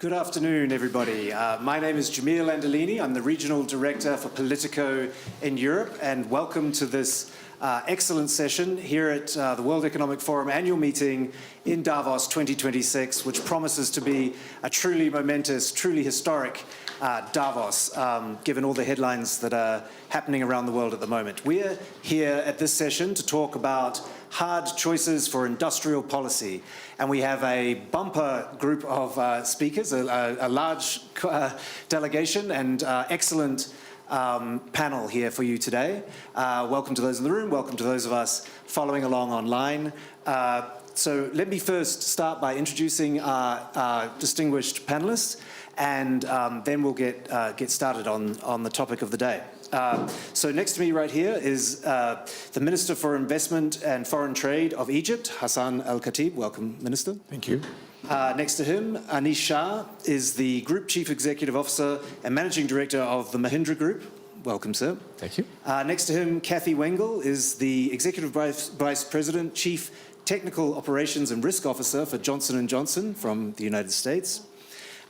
Good afternoon, everybody. My name is Jamil Anderlini. I'm the Regional Director for Politico in Europe, and welcome to this excellent session here at the World Economic Forum annual meeting in Davos 2026, which promises to be a truly momentous, truly historic Davos, given all the headlines that are happening around the world at the moment. We're here at this session to talk about hard choices for industrial policy. And we have a bumper group of speakers, a large delegation and excellent panel here for you today. Welcome to those in the room, welcome to those of us following along online. So let me first start by introducing our distinguished panelists, and then we'll get started on the topic of the day. So next to me right here is the Minister for Investment and Foreign Trade of Egypt, Hassan Elkhatib. Welcome, Minister. Thank you. Next to him, Anish Shah is the Group Chief Executive Officer and Managing Director of the Mahindra Group. Welcome, sir. Thank you. Next to him, Kathy Wengel is the Executive Vice President, Chief Technical Operations and Risk Officer for Johnson & Johnson from the United States.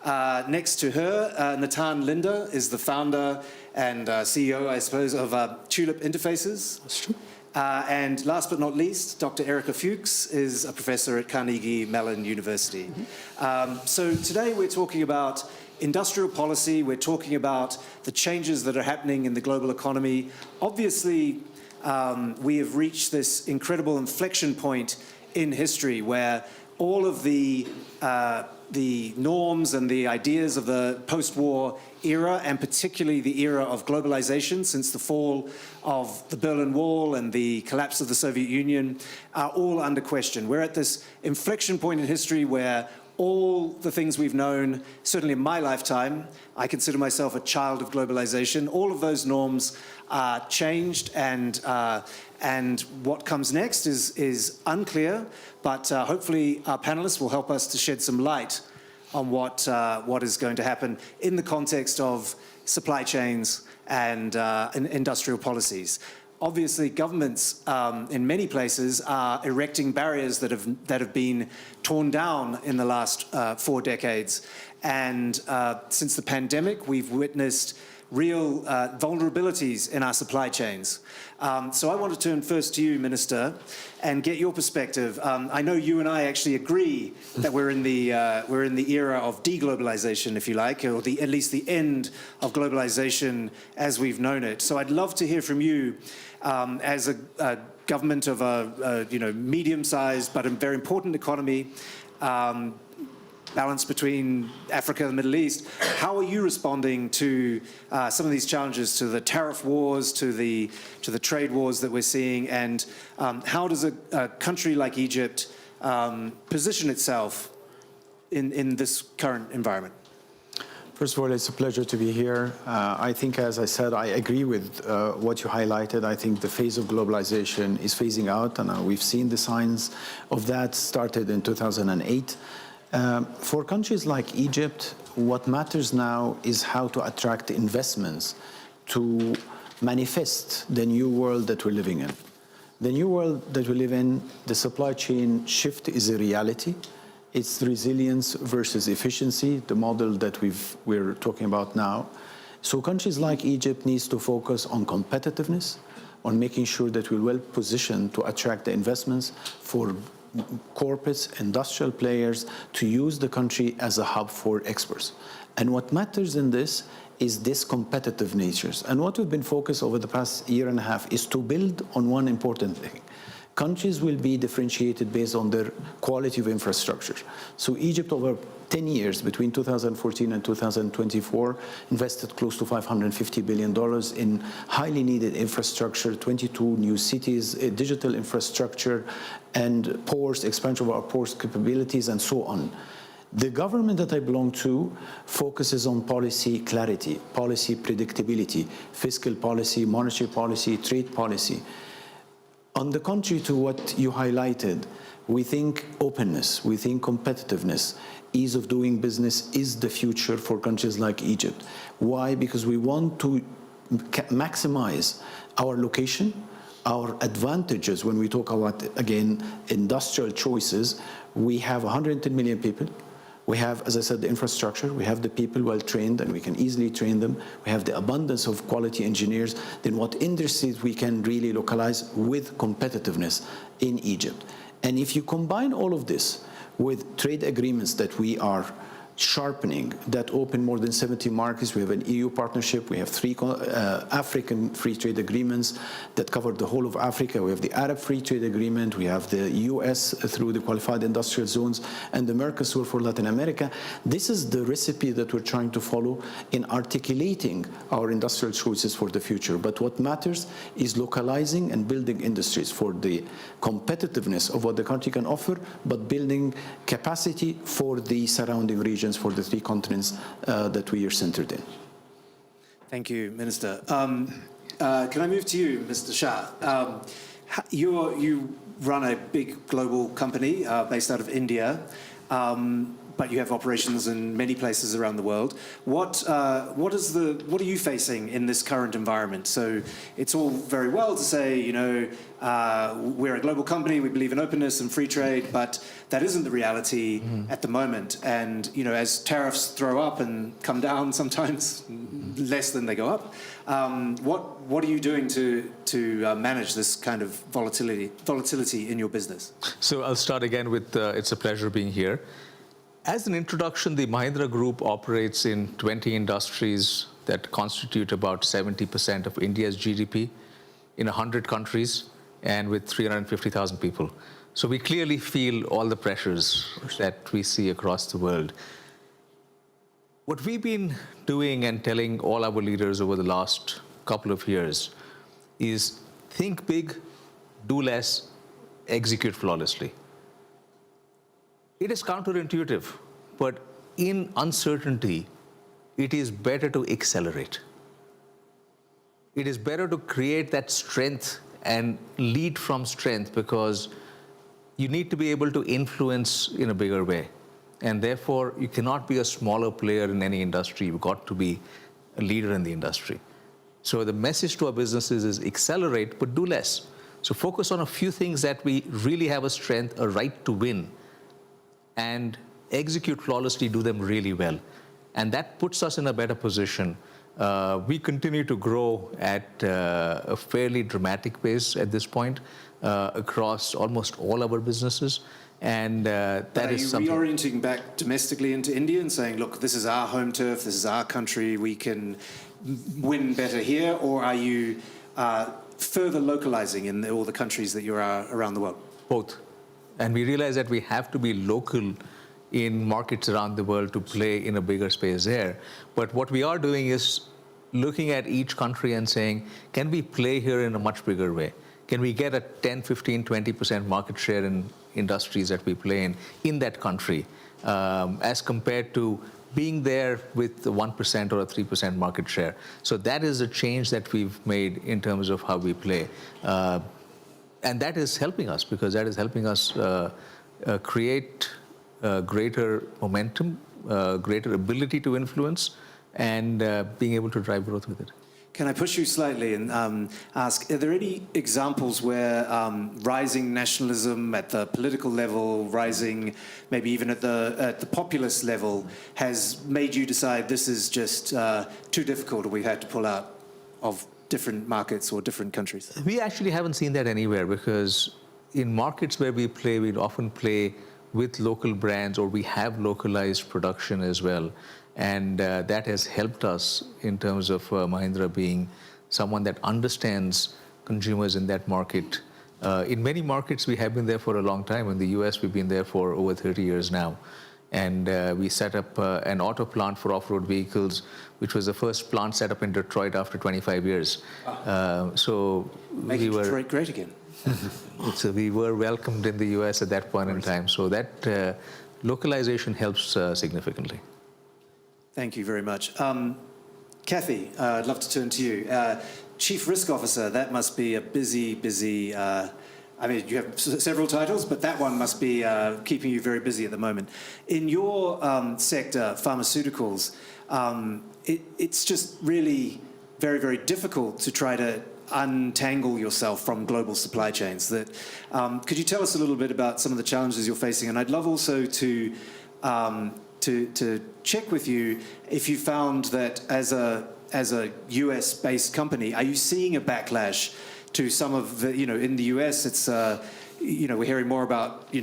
Next to her, Natan Linder is the founder and CEO, I suppose, of Tulip Interfaces. That's true. And last but not least, Dr. Erica Fuchs is a professor at Carnegie Mellon University. So today we're talking about industrial policy, we're talking about the changes that are happening in the global economy. Obviously, we have reached this incredible inflection point in history where all of the norms and the ideas of the post-war era, and particularly the era of globalization since the fall of the Berlin Wall and the collapse of the Soviet Union, are all under question. We're at this inflection point in history where all the things we've known, certainly in my lifetime, I consider myself a child of globalization, all of those norms are changed, and what comes next is unclear, but hopefully our panelists will help us to shed some light on what is going to happen in the context of supply chains and industrial policies. Obviously, governments in many places are erecting barriers that have been torn down in the last 4 decades. And since the pandemic, we've witnessed real vulnerabilities in our supply chains. So I want to turn first to you, Minister, and get your perspective. I know you and I actually agree that we're in the era of deglobalization, if you like, or at least the end of globalization as we've known it. So I'd love to hear from you as a government of a medium-sized but a very important economy, balance between Africa and the Middle East. How are you responding to some of these challenges, to the tariff wars, to the trade wars that we're seeing, and how does a country like Egypt position itself in this current environment? First of all, it's a pleasure to be here. I think, as I said, I agree with what you highlighted. I think the phase of globalization is phasing out, and we've seen the signs of that started in 2008. For countries like Egypt, what matters now is how to attract investments to manifest the new world that we're living in. The new world that we live in, the supply chain shift is a reality. It's resilience versus efficiency, the model that we're talking about now. So countries like Egypt needs to focus on competitiveness, on making sure that we're well positioned to attract the investments for corporates, industrial players, to use the country as a hub for exports. And what matters in this is this competitive nature. And what we've been focused over the past year and a half is to build on one important thing. Countries will be differentiated based on their quality of infrastructure. So Egypt, over 10 years, between 2014 and 2024, invested close to $550 billion in highly needed infrastructure, 22 new cities, digital infrastructure, and ports, expansion of our ports capabilities, and so on. The government that I belong to focuses on policy clarity, policy predictability, fiscal policy, monetary policy, trade policy. On the contrary to what you highlighted, we think openness, we think competitiveness, ease of doing business is the future for countries like Egypt. Why? Because we want to maximize our location, our advantages. When we talk about, again, industrial choices, we have 110 million people. We have, as I said, the infrastructure. We have the people well trained, and we can easily train them. We have the abundance of quality engineers. Then what industries we can really localize with competitiveness in Egypt. And if you combine all of this with trade agreements that we are sharpening, that open more than 70 markets. We have an EU partnership. We have 3 African free trade agreements that cover the whole of Africa. We have the Arab Free Trade Agreement. We have the US through the Qualified Industrial Zones and the Mercosur for Latin America. This is the recipe that we're trying to follow in articulating our industrial choices for the future. But what matters is localizing and building industries for the competitiveness of what the country can offer, but building capacity for the surrounding regions, for the 3 continents that we are centered in. Thank you, Minister. Can I move to you, Mr. Shah? You run a big global company based out of India, but you have operations in many places around the world. What are you facing in this current environment? So it's all very well to say, you know, we're a global company, we believe in openness and free trade, but that isn't the reality at the moment. And, you know, as tariffs throw up and come down sometimes less than they go up, what are you doing to manage this kind of volatility in your business? So I'll start again with it's a pleasure being here. As an introduction, the Mahindra Group operates in 20 industries that constitute about 70% of India's GDP in 100 countries and with 350,000 people. So we clearly feel all the pressures that we see across the world. What we've been doing and telling all our leaders over the last couple of years is think big, do less, execute flawlessly. It is counterintuitive, but in uncertainty, it is better to accelerate. It is better to create that strength and lead from strength, because you need to be able to influence in a bigger way. And therefore, you cannot be a smaller player in any industry. You've got to be a leader in the industry. So the message to our businesses is accelerate, but do less. So focus on a few things that we really have a strength, a right to win, and execute flawlessly, do them really well. And that puts us in a better position. We continue to grow at a fairly dramatic pace at this point across almost all our businesses. And that is something. Are you reorienting back domestically into India and saying, look, this is our home turf, this is our country, we can win better here? Or are you further localizing in all the countries that you are around the world? Both. And we realize that we have to be local in markets around the world to play in a bigger space there. But what we are doing is looking at each country and saying, can we play here in a much bigger way? Can we get a 10, 15, 20% market share in industries that we play in that country, as compared to being there with 1% or a 3% market share? So that is a change that we've made in terms of how we play. And that is helping us, because that is helping us create greater momentum, greater ability to influence, and being able to drive growth with it. Can I push you slightly and ask, are there any examples where rising nationalism at the political level, rising maybe even at the populist level, has made you decide this is just too difficult, or we've had to pull out of different markets or different countries? We actually haven't seen that anywhere, because in markets where we play, we'd often play with local brands, or we have localized production as well. And that has helped us in terms of Mahindra being someone that understands consumers in that market. In many markets, we have been there for a long time. In the US, we've been there for over 30 years now. And we set up an auto plant for off-road vehicles, which was the first plant set up in Detroit after 25 years. So making Detroit great again. So we were welcomed in the US at that point in time. So that localization helps significantly. Thank you very much. Kathy, I'd love to turn to you. Chief Risk Officer, that must be a busy, I mean, you have several titles, but that one must be keeping you very busy at the moment. In your sector, pharmaceuticals, it's just really very, very difficult to try to untangle yourself from global supply chains. Could you tell us a little bit about some of the challenges you're facing? And I'd love also to to check with you if you found that as a US-based company, are you seeing a backlash to some of the, in the US, it's, we're hearing more about,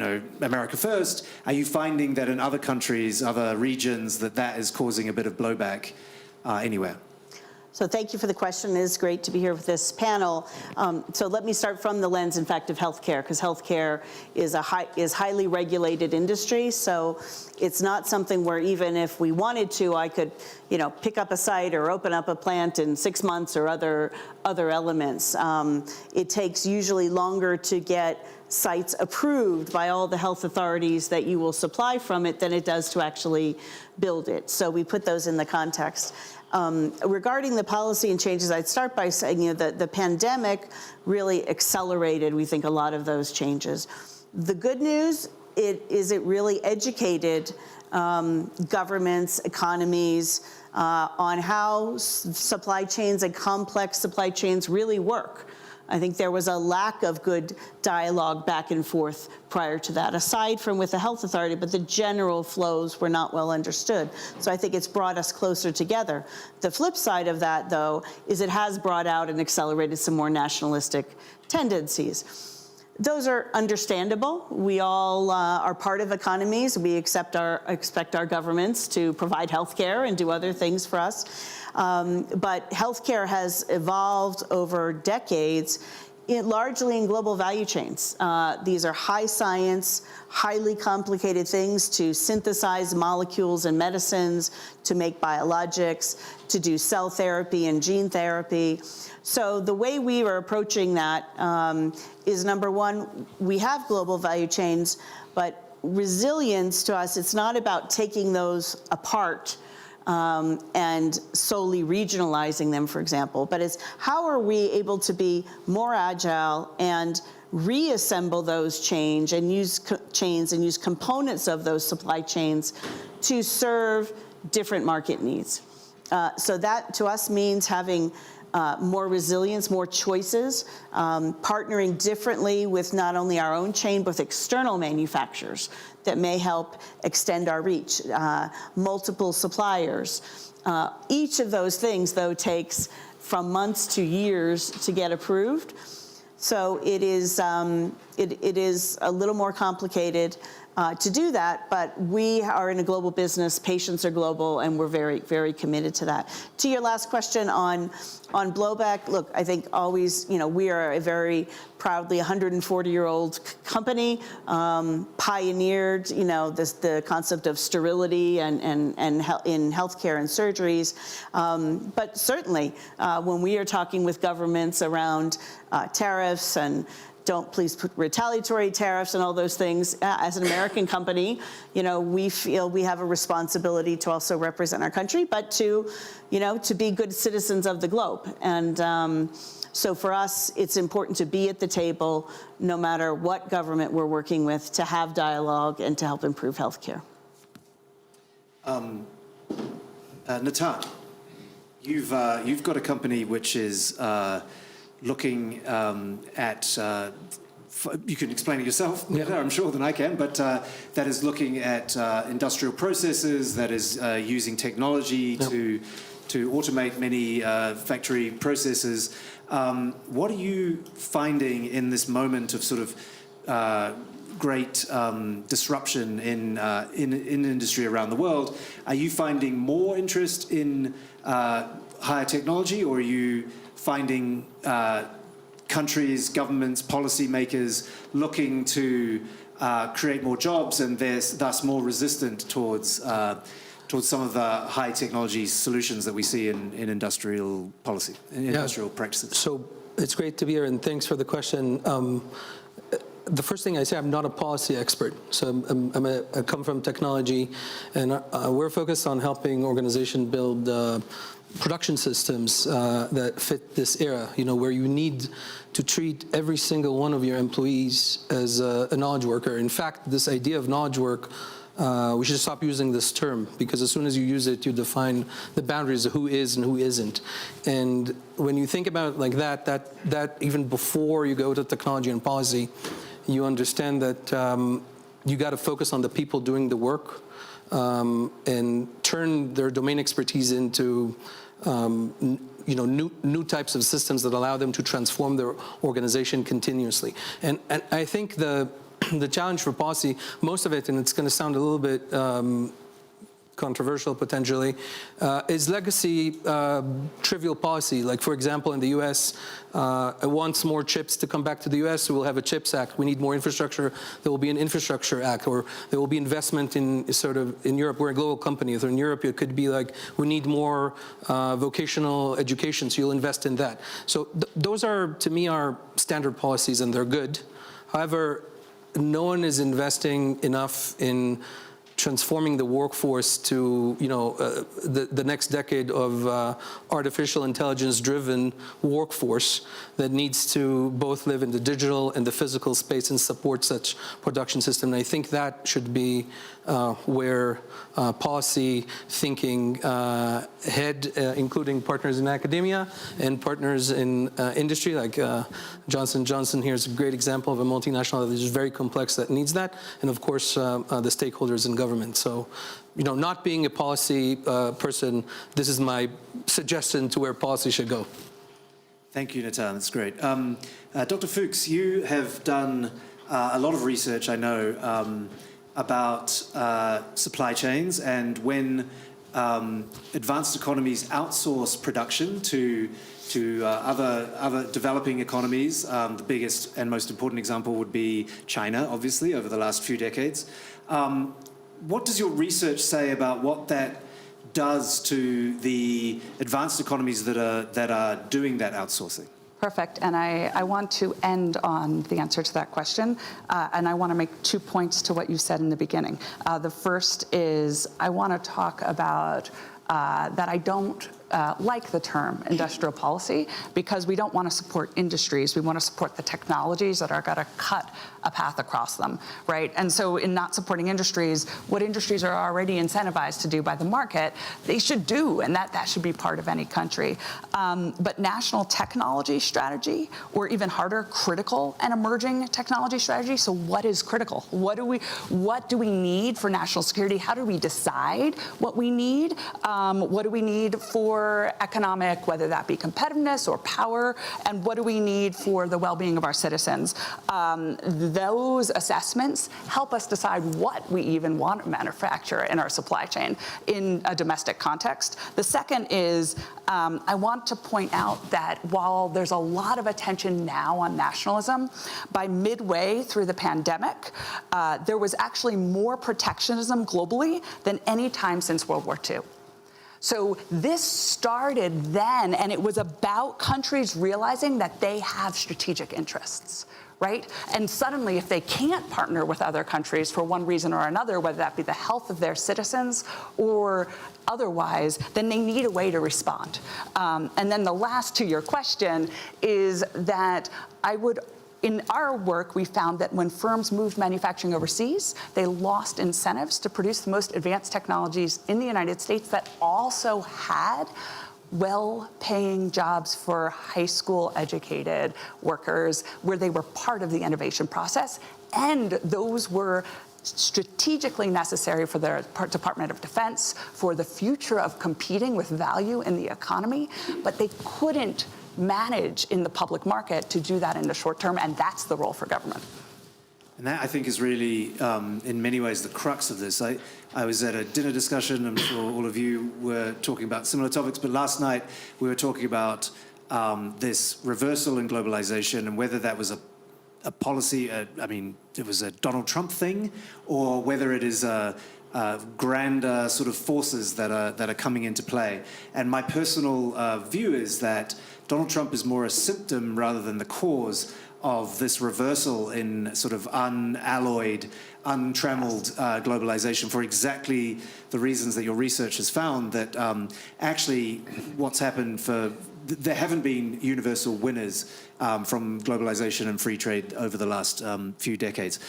America first. Are you finding that in other countries, other regions, that is causing a bit of blowback anywhere? So thank you for the question. It is great to be here with this panel. So let me start from the lens, in fact, of healthcare, because healthcare is highly regulated industry. So it's not something where even if we wanted to, I could, pick up a site or open up a plant in 6 months or other elements. It takes usually longer to get sites approved by all the health authorities that you will supply from it than it does to actually build it. So we put those in the context. Regarding the policy and changes, I'd start by saying that the pandemic really accelerated, we think, a lot of those changes. The good news is it really educated governments, economies, on how supply chains and complex supply chains really work. I think there was a lack of good dialogue back and forth prior to that, aside from with the health authority, but the general flows were not well understood. So I think it's brought us closer together. The flip side of that, though, is it has brought out and accelerated some more nationalistic tendencies. Those are understandable. We all are part of economies. We expect our governments to provide health care and do other things for us. But healthcare has evolved over decades, largely in global value chains. These are high science, highly complicated things to synthesize molecules and medicines, to make biologics, to do cell therapy and gene therapy. So the way we are approaching that is, number one, we have global value chains, but resilience to us, it's not about taking those apart and solely regionalizing them, for example, but it's how are we able to be more agile and reassemble those chains and use components of those supply chains to serve different market needs. So that to us means having more resilience, more choices, partnering differently with not only our own chain, but with external manufacturers that may help extend our reach, multiple suppliers. Each of those things, though, takes from months to years to get approved. So it is a little more complicated to do that, but we are in a global business, patients are global, and we're very, very committed to that. To your last question on blowback, look, I think always, we are a very proudly 140-year-old company, pioneered, the concept of sterility and in healthcare and surgeries. But certainly, when we are talking with governments around tariffs and don't please put retaliatory tariffs and all those things. As an American company, we feel we have a responsibility to also represent our country, but to be good citizens of the globe. And so for us, it's important to be at the table, no matter what government we're working with, to have dialogue and to help improve healthcare. Natan, you've got a company which is looking at, you can explain it yourself better, I'm sure, than I can, but that is looking at industrial processes, that is using technology to automate many factory processes. What are you finding in this moment of sort of great disruption in industry around the world? Are you finding more interest in higher technology, or are you finding countries, governments, policymakers looking to create more jobs and they're thus more resistant towards some of the high technology solutions that we see in industrial policy, in industrial practices? So it's great to be here, and thanks for the question. The first thing I say, I'm not a policy expert. So I come from technology, and we're focused on helping organizations build production systems that fit this era, where you need to treat every single one of your employees as a knowledge worker. In fact, this idea of knowledge work, we should stop using this term, because as soon as you use it, you define the boundaries of who is and who isn't. And when you think about it like that even before you go to technology and policy, you understand that you got to focus on the people doing the work. and turn their domain expertise into new types of systems that allow them to transform their organization continuously. And I think the challenge for policy, most of it, and it's going to sound a little bit controversial potentially, is legacy trivial policy. Like, for example, in the US, it wants more chips to come back to the US, so we'll have a CHIPS Act. We need more infrastructure, there will be an Infrastructure Act, or there will be investment in in Europe. We're a global company, so in Europe it could be like, we need more vocational education, so you'll invest in that. So those are, to me, are standard policies, and they're good. However, no one is investing enough in transforming the workforce to, the next decade of artificial intelligence-driven workforce that needs to both live in the digital and the physical space and support such production system. And I think that should be where policy thinking head, including partners in academia and partners in industry, like Johnson & Johnson here is a great example of a multinational that is very complex that needs that, and of course the stakeholders in government. So, not being a policy person, this is my suggestion to where policy should go. Thank you, Natan. That's great. Dr. Fuchs, you have done a lot of research, I know, about supply chains, and when advanced economies outsource production to other developing economies. The biggest and most important example would be China, obviously, over the last few decades. What does your research say about what that does to the advanced economies that are doing that outsourcing? Perfect, and I want to end on the answer to that question, and I want to make 2 points to what you said in the beginning. The first is I want to talk about that I don't like the term industrial policy, because we don't want to support industries. We want to support the technologies that are going to cut a path across them, right? And so in not supporting industries, what industries are already incentivized to do by the market, they should do, and that should be part of any country. But national technology strategy, or even harder, critical and emerging technology strategy. So what is critical? What do we need for national security? How do we decide what we need? What do we need for economic, whether that be competitiveness or power, and what do we need for the well-being of our citizens? Those assessments help us decide what we even want to manufacture in our supply chain in a domestic context. The second is I want to point out that while there's a lot of attention now on nationalism, by midway through the pandemic, there was actually more protectionism globally than any time since World War II. So this started then, and it was about countries realizing that they have strategic interests, right? And suddenly, if they can't partner with other countries for one reason or another, whether that be the health of their citizens or otherwise, then they need a way to respond. And then the last to your question is that in our work, we found that when firms moved manufacturing overseas, they lost incentives to produce the most advanced technologies in the United States that also had well-paying jobs for high school educated workers, where they were part of the innovation process. And those were strategically necessary for the Department of Defense, for the future of competing with value in the economy, but they couldn't manage in the public market to do that in the short term, and that's the role for government. And that, I think, is really, in many ways, the crux of this. I was at a dinner discussion, I'm sure all of you were talking about similar topics, but last night we were talking about this reversal in globalization and whether that was a policy, it was a Donald Trump thing, or whether it is grander sort of forces that are coming into play. And my personal view is that Donald Trump is more a symptom rather than the cause of this reversal in sort of unalloyed, untrammeled globalization, for exactly the reasons that your research has found, that actually what's happened there haven't been universal winners from globalization and free trade over the last few decades.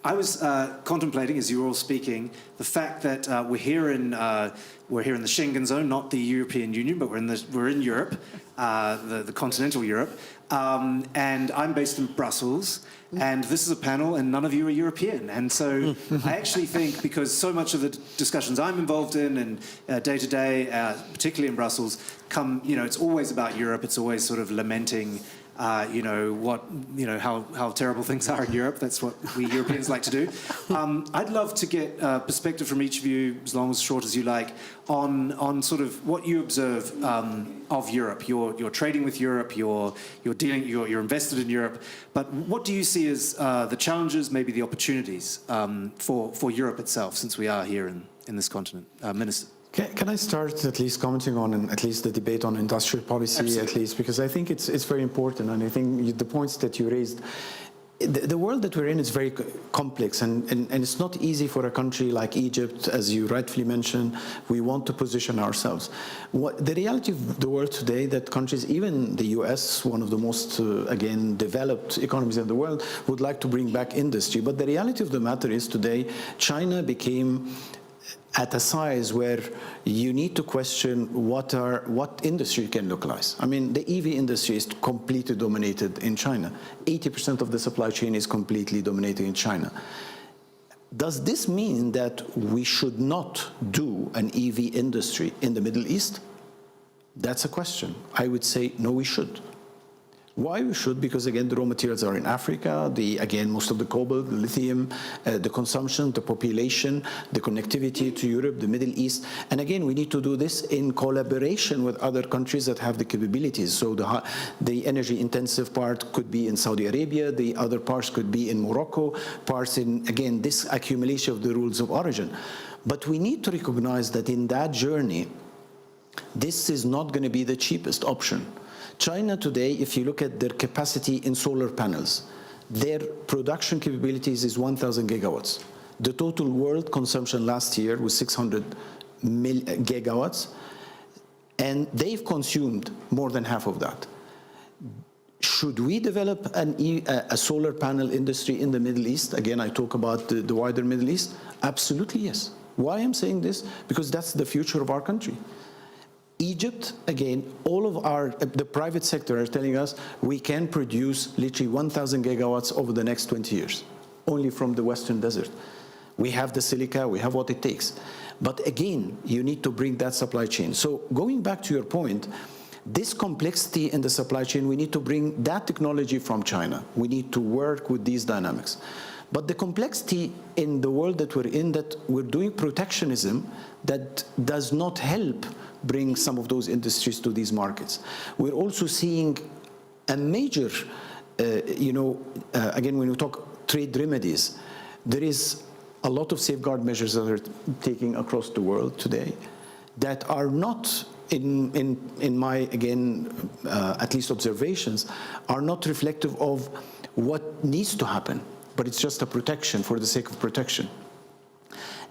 I was contemplating, as you were all speaking, the fact that we're here in the Schengen zone, not the European Union, but we're in Europe, the continental Europe, and I'm based in Brussels. And this is a panel, and none of you are European. And so I actually think, because so much of the discussions I'm involved in and day to day, particularly in Brussels, it's always about Europe. It's always sort of lamenting, how terrible things are in Europe. That's what we Europeans like to do. I'd love to get perspective from each of you, as long as short as you like, on sort of what you observe of Europe. You're trading with Europe. You're invested in Europe. But what do you see as the challenges, maybe the opportunities for Europe itself, since we are here in this continent, Minister? Can I start at least commenting on at least the debate on industrial policy, Absolutely. at least, because I think it's very important, and I think the points that you raised, the world that we're in is very complex, and it's not easy for a country like Egypt, as you rightfully mentioned. We want to position ourselves. The reality of the world today, that countries, even the US, one of the most, developed economies in the world, would like to bring back industry. But the reality of the matter is today, China became at a size where you need to question what industry can localize. I mean, the EV industry is completely dominated in China. 80% of the supply chain is completely dominated in China. Does this mean that we should not do an EV industry in the Middle East? That's a question. I would say, no, we should. Why we should? Because, again, the raw materials are in Africa, most of the cobalt, the lithium, the consumption, the population, the connectivity to Europe, the Middle East. And again, we need to do this in collaboration with other countries that have the capabilities. So the energy-intensive part could be in Saudi Arabia, the other parts could be in Morocco, parts in, again, this accumulation of the rules of origin. But we need to recognize that in that journey, this is not going to be the cheapest option. China today, if you look at their capacity in solar panels, their production capabilities is 1,000 gigawatts. The total world consumption last year was 600 gigawatts, and they've consumed more than half of that. Should we develop a solar panel industry in the Middle East? Again, I talk about the wider Middle East. Absolutely, yes. Why I'm saying this? Because that's the future of our country. Egypt, again, all of the private sector are telling us we can produce literally 1,000 gigawatts over the next 20 years, only from the Western Desert. We have the silica, we have what it takes. But again, you need to bring that supply chain. So going back to your point, this complexity in the supply chain, we need to bring that technology from China. We need to work with these dynamics. But the complexity in the world that we're in, that we're doing protectionism that does not help bring some of those industries to these markets. We're also seeing a major, again, when we talk trade remedies, there is a lot of safeguard measures that are taking across the world today that are not, in my, again, at least observations, are not reflective of what needs to happen, but it's just a protection for the sake of protection.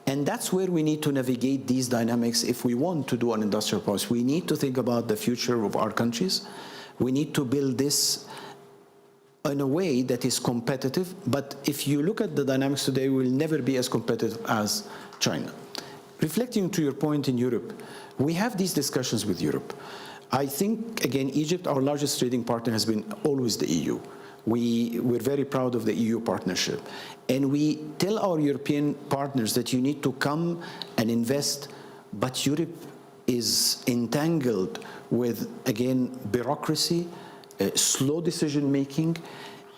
And that's where we need to navigate these dynamics if we want to do an industrial policy. We need to think about the future of our countries. We need to build this in a way that is competitive. But if you look at the dynamics today, we will never be as competitive as China. Reflecting to your point in Europe, we have these discussions with Europe. I think, again, Egypt, our largest trading partner, has been always the EU. We're very proud of the EU partnership. And we tell our European partners that you need to come and invest, but Europe is entangled with, again, bureaucracy, slow decision-making.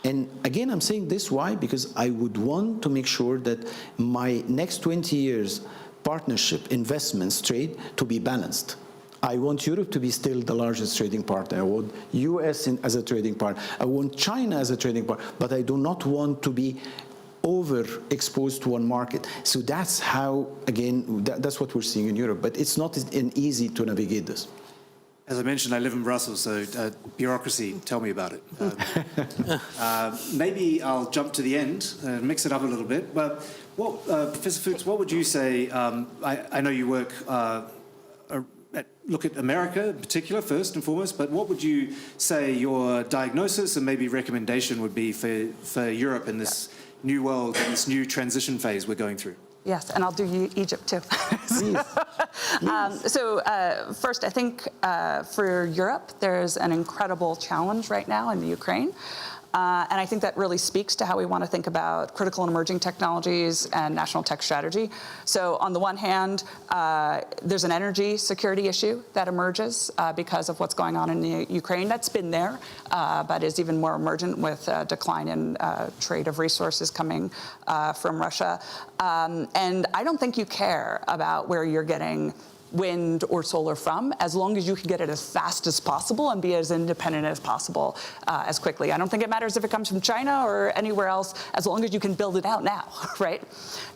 And again, I'm saying this, why? Because I would want to make sure that my next 20 years partnership, investments, trade, to be balanced. I want Europe to be still the largest trading partner. I want US as a trading partner. I want China as a trading partner. But I do not want to be overexposed to one market. So that's how, again, that's what we're seeing in Europe. But it's not easy to navigate this. As I mentioned, I live in Brussels, so bureaucracy, tell me about it. Maybe I'll jump to the end, mix it up a little bit. But Professor Fuchs, what would you say? I know you work look at America in particular first and foremost, but what would you say your diagnosis and maybe recommendation would be for Europe in this new world and this new transition phase we're going through? Yes, and I'll do Egypt too. First, I think for Europe, there's an incredible challenge right now in the Ukraine. And I think that really speaks to how we want to think about critical and emerging technologies and national tech strategy. So on the one hand, there's an energy security issue that emerges because of what's going on in the Ukraine. That's been there, but is even more emergent with decline in trade of resources coming from Russia. And I don't think you care about where you're getting wind or solar from, as long as you can get it as fast as possible and be as independent as possible as quickly. I don't think it matters if it comes from China or anywhere else, as long as you can build it out now, right?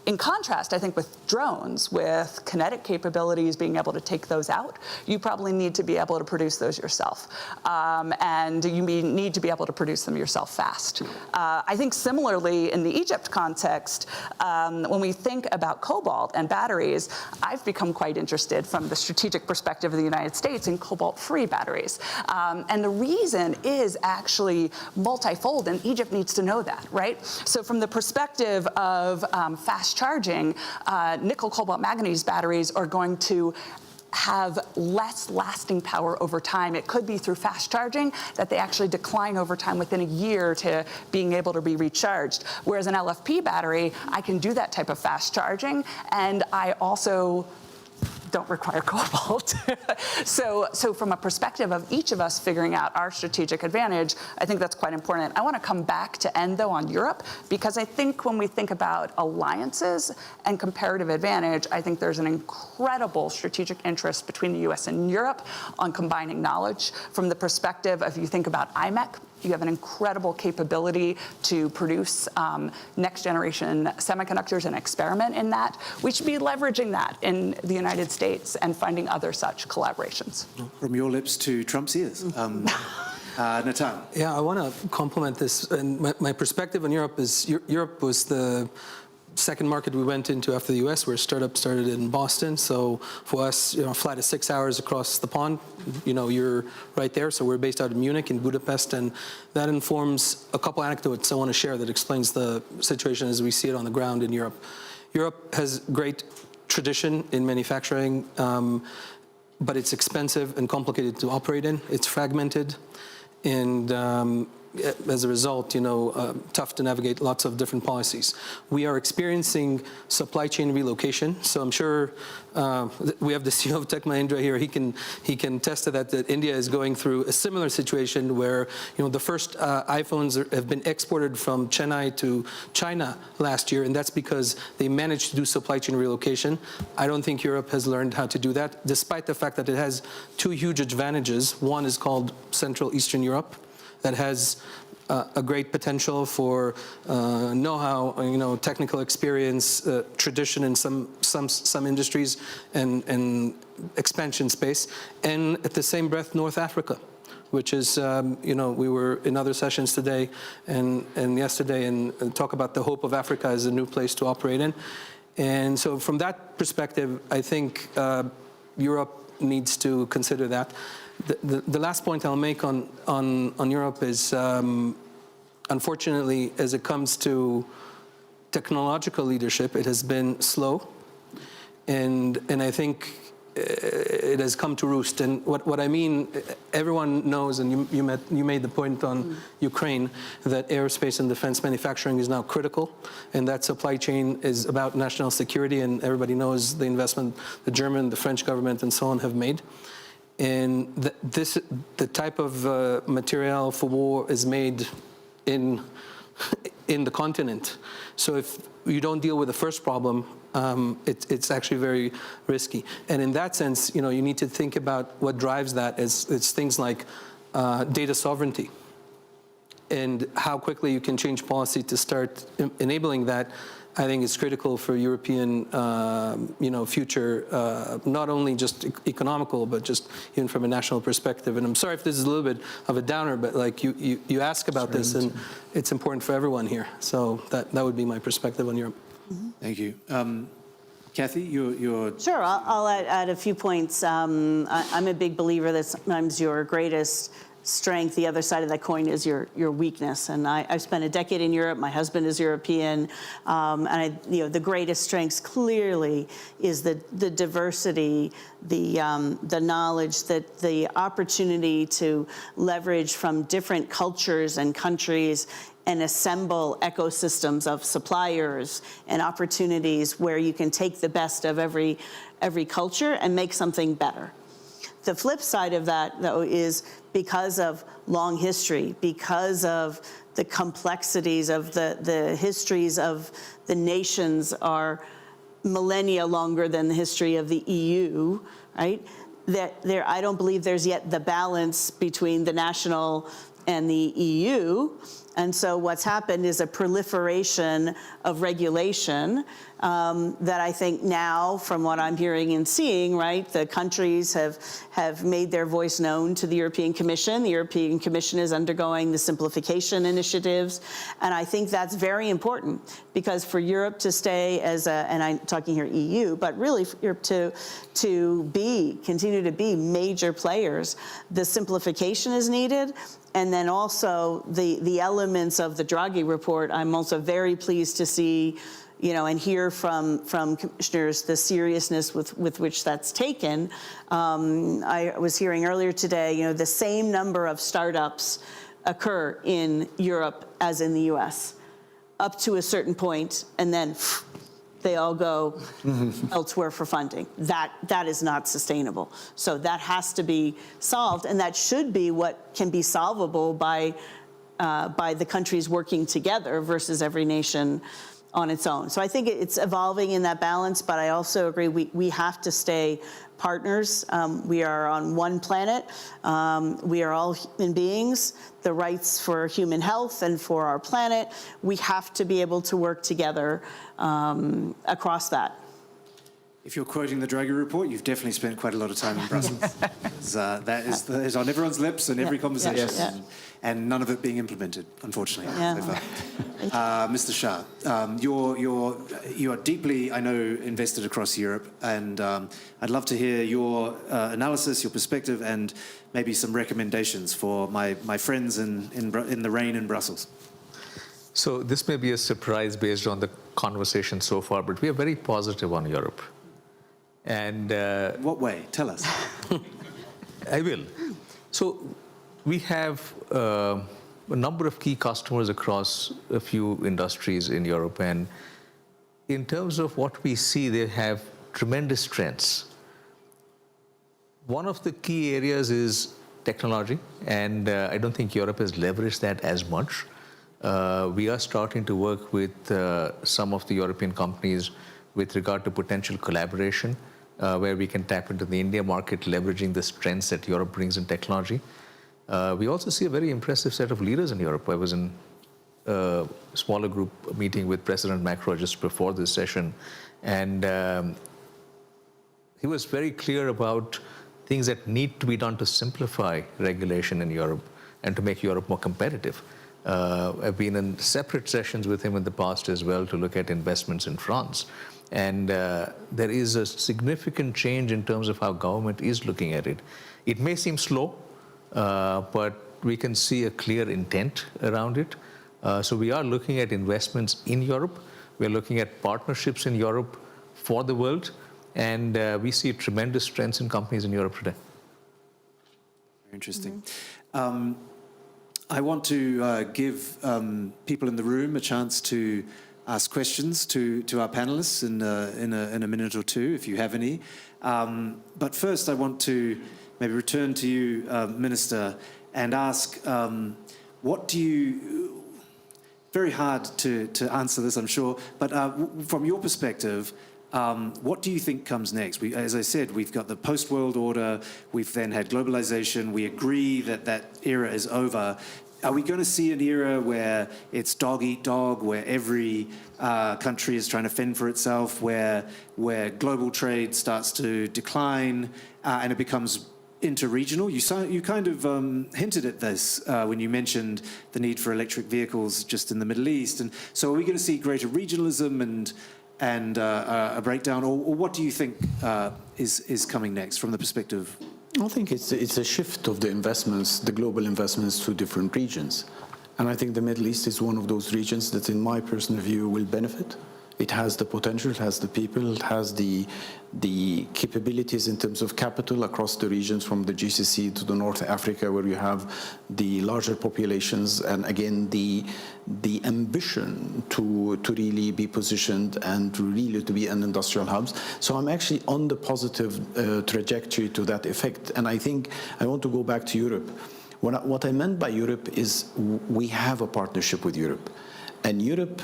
In contrast, I think with drones, with kinetic capabilities, being able to take those out, you probably need to be able to produce those yourself. And you need to be able to produce them yourself fast. I think similarly in the Egypt context, when we think about cobalt and batteries, I've become quite interested from the strategic perspective of the United States in cobalt-free batteries. And the reason is actually multifold, and Egypt needs to know that, right? So from the perspective of fast charging, nickel, cobalt, manganese batteries are going to have less lasting power over time. It could be through fast charging that they actually decline over time within a year to being able to be recharged. Whereas an LFP battery, I can do that type of fast charging, and I also don't require cobalt. So from a perspective of each of us figuring out our strategic advantage, I think that's quite important. I want to come back to end, though, on Europe, because I think when we think about alliances and comparative advantage, I think there's an incredible strategic interest between the US and Europe on combining knowledge. From the perspective of, you think about IMEC, you have an incredible capability to produce next generation semiconductors and experiment in that. We should be leveraging that in the United States and finding other such collaborations. From your lips to Trump's ears. Natan. Yeah, I want to complement this. And my perspective on Europe is Europe was the second market we went into after the US, where startup started in Boston. So for us, a flight of 6 hours across the pond, you're right there. So we're based out of Munich and Budapest, and that informs a couple anecdotes I want to share that explains the situation as we see it on the ground in Europe. Europe has great tradition in manufacturing, but it's expensive and complicated to operate in. It's fragmented, and as a result, tough to navigate lots of different policies. We are experiencing supply chain relocation. So I'm sure we have the CEO of Tech Mahindra here. He can test to that India is going through a similar situation where the first iPhones have been exported from Chennai to China last year, and that's because they managed to do supply chain relocation. I don't think Europe has learned how to do that, despite the fact that it has two huge advantages. One is called Central Eastern Europe, that has a great potential for know-how, technical experience, tradition in some industries, and expansion space. And at the same breath, North Africa, which is, we were in other sessions today and yesterday and talk about the hope of Africa as a new place to operate in. And so from that perspective, I think Europe needs to consider that. The last point I'll make on Europe is, unfortunately, as it comes to technological leadership, it has been slow, and I think it has come to roost. And what I mean, everyone knows, and you made the point on Ukraine, that aerospace and defense manufacturing is now critical, and that supply chain is about national security, and everybody knows the investment the German, the French government, and so on have made. And the type of material for war is made in the continent. So if you don't deal with the first problem, it's actually very risky. And in that sense, you need to think about what drives that. It's things like data sovereignty and how quickly you can change policy to start enabling that. I think it's critical for European, future, not only just economical, but just even from a national perspective. And I'm sorry if this is a little bit of a downer, but like you ask about this, and it's important for everyone here. So that would be my perspective on Europe. Thank you. Kathy, you're... Sure, I'll add a few points. I'm a big believer that sometimes your greatest strength, the other side of that coin is your weakness. And I've spent a decade in Europe. My husband is European, and the greatest strengths clearly is the diversity, the knowledge, that the opportunity to leverage from different cultures and countries and assemble ecosystems of suppliers and opportunities where you can take the best of every culture and make something better. The flip side of that, though, is because of long history, because of the complexities of the histories of the nations are millennia longer than the history of the EU, right? I don't believe there's yet the balance between the national and the EU. And so what's happened is a proliferation of regulation that I think now, from what I'm hearing and seeing, right, the countries have made their voice known to the European Commission. The European Commission is undergoing the simplification initiatives. And I think that's very important, because for Europe to stay as and I'm talking here EU, but really for Europe to continue to be major players, the simplification is needed. And then also the elements of the Draghi report, I'm also very pleased to see, and hear from commissioners the seriousness with which that's taken. I was hearing earlier today, the same number of startups occur in Europe as in the US, up to a certain point, and then they all go elsewhere for funding. That is not sustainable. So that has to be solved, and that should be what can be solvable by the countries working together versus every nation on its own. So I think it's evolving in that balance, but I also agree we have to stay partners. We are on one planet. We are all human beings. The rights for human health and for our planet, we have to be able to work together across that. If you're quoting the Draghi report, you've definitely spent quite a lot of time in Brussels. That is on everyone's lips and every conversation, and none of it being implemented, unfortunately, so far. Mr. Shah, you are deeply, I know, invested across Europe, and I'd love to hear your analysis, your perspective, and maybe some recommendations for my friends in the rain in Brussels. So this may be a surprise based on the conversation so far, but we are very positive on Europe. And what way? Tell us. I will. So we have a number of key customers across a few industries in Europe, and in terms of what we see, they have tremendous strengths. One of the key areas is technology, and I don't think Europe has leveraged that as much. We are starting to work with some of the European companies with regard to potential collaboration, where we can tap into the India market, leveraging the strengths that Europe brings in technology. We also see a very impressive set of leaders in Europe. I was in a smaller group meeting with President Macron just before this session, and he was very clear about things that need to be done to simplify regulation in Europe and to make Europe more competitive. I've been in separate sessions with him in the past as well to look at investments in France. And there is a significant change in terms of how government is looking at it. It may seem slow, but we can see a clear intent around it. So we are looking at investments in Europe. We're looking at partnerships in Europe for the world. And we see tremendous strengths in companies in Europe today. Very interesting. I want to give people in the room a chance to ask questions to our panelists in a minute or two, if you have any. But first, I want to maybe return to you, Minister, and ask, what do you... Very hard to answer this, I'm sure, but from your perspective, what do you think comes next? As I said, we've got the post-world order, we've then had globalization, we agree that that era is over. Are we going to see an era where it's dog eat dog, where every country is trying to fend for itself, where global trade starts to decline and it becomes interregional? You kind of hinted at this when you mentioned the need for electric vehicles just in the Middle East. And so are we going to see greater regionalism and a breakdown? Or what do you think is coming next from the perspective I think it's a shift of the investments, the global investments to different regions. And I think the Middle East is one of those regions that, in my personal view, will benefit. It has the potential, it has the people, it has the capabilities in terms of capital across the regions from the GCC to the North Africa, where you have the larger populations, and again, the ambition to really be positioned and to be an industrial hubs. So I'm actually on the positive trajectory to that effect. And I think I want to go back to Europe. What I meant by Europe is we have a partnership with Europe. And Europe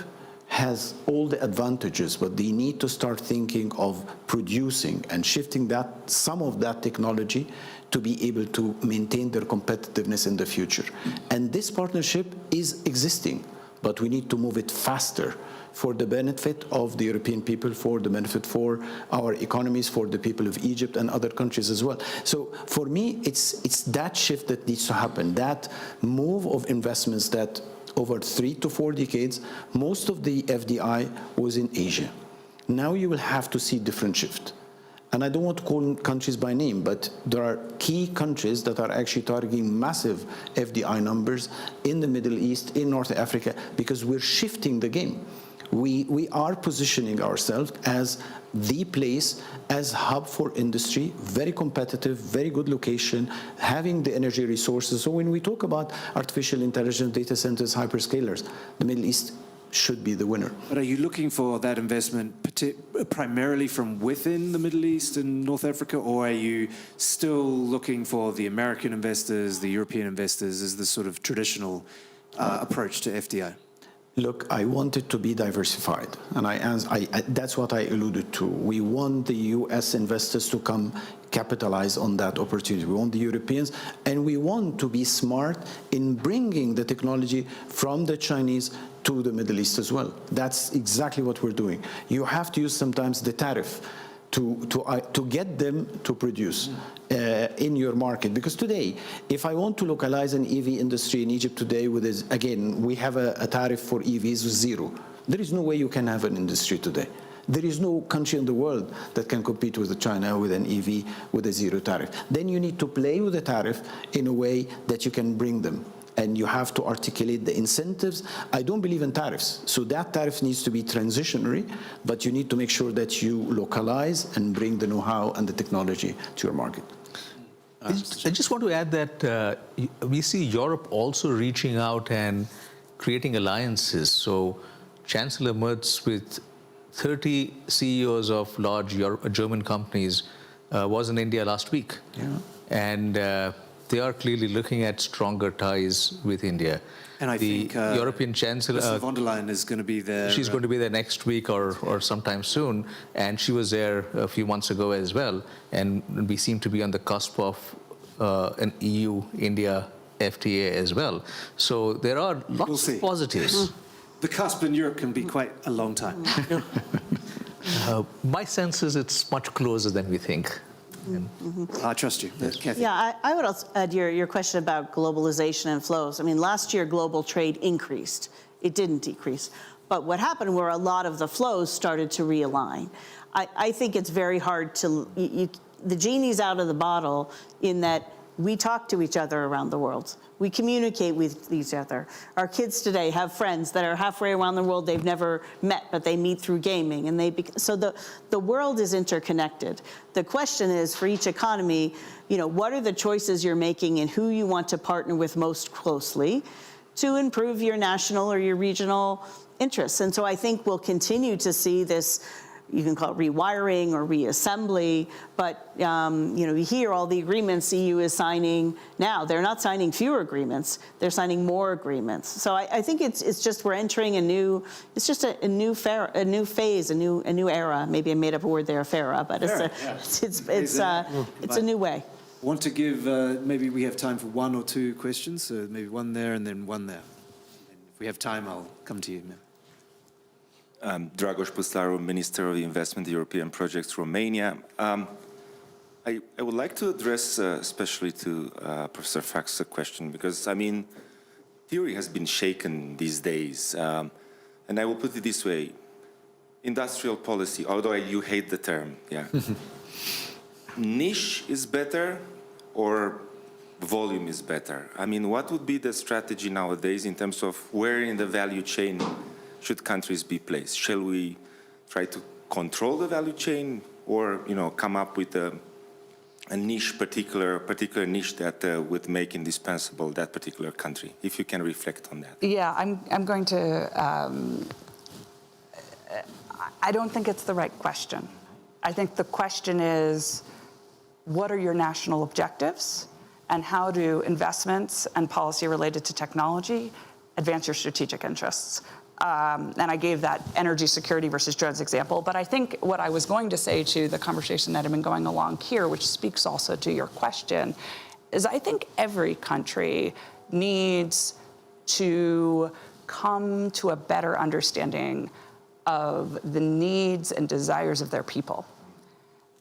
has all the advantages, but they need to start thinking of producing and shifting some of that technology to be able to maintain their competitiveness in the future. And this partnership is existing, but we need to move it faster for the benefit of the European people, for the benefit for our economies, for the people of Egypt and other countries as well. So for me, it's that shift that needs to happen, that move of investments that over 3 to 4 decades, most of the FDI was in Asia. Now you will have to see different shift. And I don't want to call countries by name, but there are key countries that are actually targeting massive FDI numbers in the Middle East, in North Africa, because we're shifting the game. We are positioning ourselves as the place, as hub for industry, very competitive, very good location, having the energy resources. So when we talk about artificial intelligence, data centers, hyperscalers, the Middle East should be the winner. But are you looking for that investment primarily from within the Middle East and North Africa, or are you still looking for the American investors, the European investors, as the sort of traditional approach to FDI? Look, I want it to be diversified, and that's what I alluded to. We want the U.S. investors to come capitalize on that opportunity. We want the Europeans, and we want to be smart in bringing the technology from the Chinese to the Middle East as well. That's exactly what we're doing. You have to use sometimes the tariff to get them to produce in your market. Because today, if I want to localize an EV industry in Egypt today, again, we have a tariff for EVs with 0. There is no way you can have an industry today. There is no country in the world that can compete with China with an EV with a 0 tariff. Then you need to play with the tariff in a way that you can bring them. And you have to articulate the incentives. I don't believe in tariffs. So that tariff needs to be transitionary, but you need to make sure that you localize and bring the know-how and the technology to your market. I just want to add that we see Europe also reaching out and creating alliances. So Chancellor Merz, with 30 CEOs of large German companies, was in India last week. Yeah. And they are clearly looking at stronger ties with India. And I think European Chancellor von der Leyen is going to be there. She's going to be there next week or sometime soon, and she was there a few months ago as well. And we seem to be on the cusp of an EU-India FTA as well. So there are lots of positives. The cusp in Europe can be quite a long time. My sense is it's much closer than we think. I trust you. Kathy. Yeah, I would also add your question about globalization and flows. I mean, last year, global trade increased. It didn't decrease. But what happened were a lot of the flows started to realign. I think it's very hard to, the genie's out of the bottle in that we talk to each other around the world. We communicate with each other. Our kids today have friends that are halfway around the world they've never met, but they meet through gaming. And so the world is interconnected. The question is, for each economy, what are the choices you're making and who you want to partner with most closely to improve your national or your regional interests? And so I think we'll continue to see this, you can call it rewiring or reassembly, but you hear all the agreements the EU is signing now. They're not signing fewer agreements; they're signing more agreements. So I think it's just we're entering a new phase, a new era. Maybe I made up a word there, era, but it's a new way. Want to give? Maybe we have time for 1 or 2 questions. So maybe one there and then one there. And if we have time, I'll come to you. Dragoș Puslaru, Minister of Investment, European Projects, Romania. I would like to address, especially to Professor Fuchs, a question, because, I mean, theory has been shaken these days. And I will put it this way. Industrial policy, although you hate the term, yeah. Niche is better or volume is better? I mean, what would be the strategy nowadays in terms of where in the value chain should countries be placed? Shall we try to control the value chain, or come up with a niche, particular niche that would make indispensable that particular country? If you can reflect on that. Yeah, I'm going to. I don't think it's the right question. I think the question is, what are your national objectives, and how do investments and policy related to technology advance your strategic interests? And I gave that energy security versus drugs example, but I think what I was going to say to the conversation that had been going along here, which speaks also to your question, is I think every country needs to come to a better understanding of the needs and desires of their people.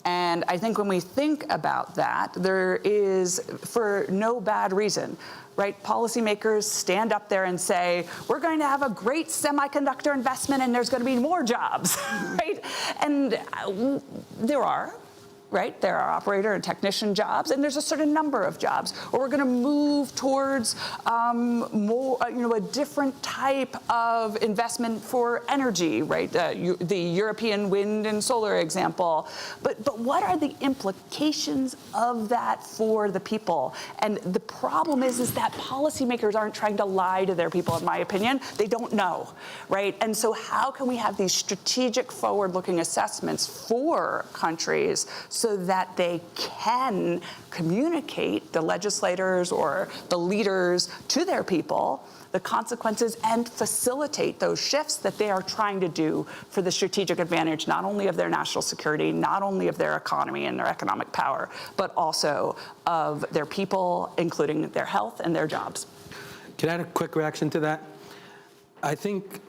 And I think when we think about that, there is, for no bad reason, right, policymakers stand up there and say, we're going to have a great semiconductor investment and there's going to be more jobs, right? And there are. Right? There are operator and technician jobs, and there's a certain number of jobs. Or we're going to move towards more, a different type of investment for energy, right? The European wind and solar example. But what are the implications of that for the people? And the problem is that policymakers aren't trying to lie to their people, in my opinion. They don't know, right? And so how can we have these strategic forward-looking assessments for countries so that they can communicate, the legislators or the leaders, to their people the consequences and facilitate those shifts that they are trying to do for the strategic advantage, not only of their national security, not only of their economy and their economic power, but also of their people, including their health and their jobs. Can I add a quick reaction to that? I think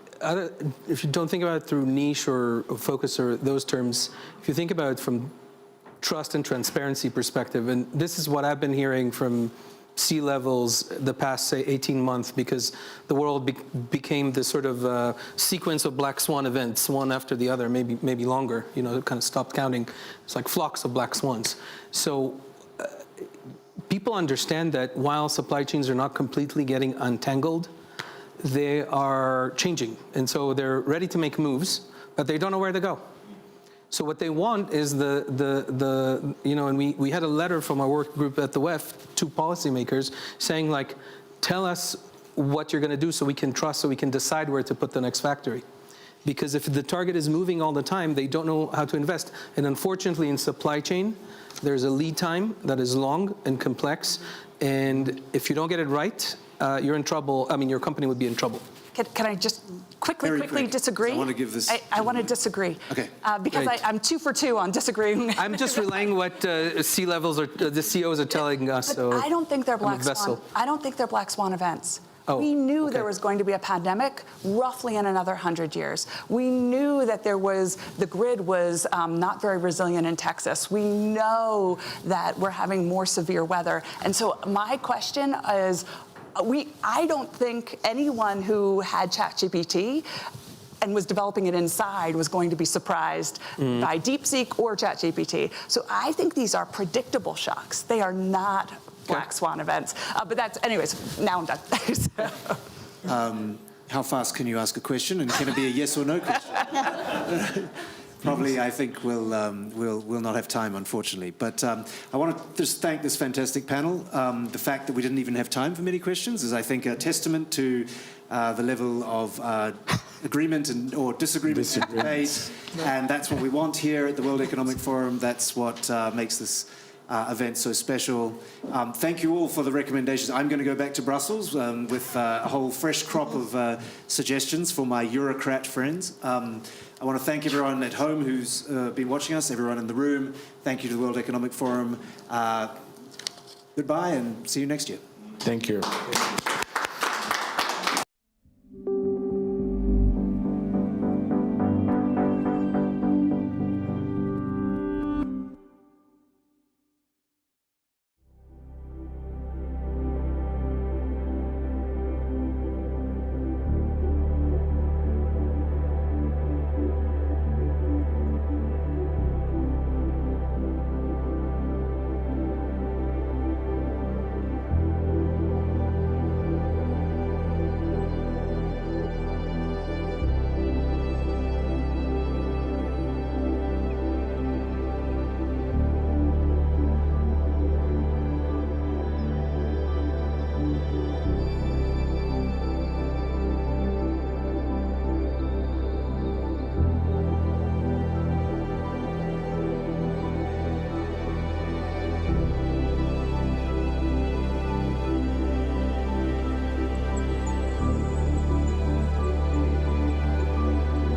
if you don't think about it through niche or focus or those terms, if you think about it from trust and transparency perspective, and this is what I've been hearing from C-levels the past, say, 18 months, because the world became this sort of sequence of black swan events, one after the other, maybe longer, kind of stopped counting. It's like flocks of black swans. So people understand that while supply chains are not completely getting untangled, they are changing. And so they're ready to make moves, but they don't know where to go. So what they want is and we had a letter from our work group at the WEF to policymakers saying, like, tell us what you're going to do so we can trust, so we can decide where to put the next factory. Because if the target is moving all the time, they don't know how to invest. And unfortunately, in supply chain, there's a lead time that is long and complex. And if you don't get it right, you're in trouble. I mean, your company would be in trouble. Can I just quickly disagree? I want to give this. I want to disagree. Okay. Because I'm 2 for 2 on disagreeing. I'm just relaying what C-levels or the CEOs are telling us. But so I don't think they're black swan. I don't think they're black swan events. We knew there was going to be a pandemic roughly in another 100 years. We knew that the grid was not very resilient in Texas. We know that we're having more severe weather. And so my question is, I don't think anyone who had ChatGPT and was developing it inside was going to be surprised by DeepSeek or ChatGPT. So I think these are predictable shocks. They are not black swan events. But that's, anyways, now I'm done. How fast can you ask a question, and can it be a yes or no question? Probably, I think we'll not have time, unfortunately. But I want to just thank this fantastic panel. The fact that we didn't even have time for many questions is, I think, a testament to the level of agreement or disagreement and debate. And that's what we want here at the World Economic Forum. That's what makes this event so special. Thank you all for the recommendations. I'm going to go back to Brussels with a whole fresh crop of suggestions for my Eurocrat friends. I want to thank everyone at home who's been watching us, everyone in the room. Thank you to the World Economic Forum. Goodbye and see you next year. Thank you.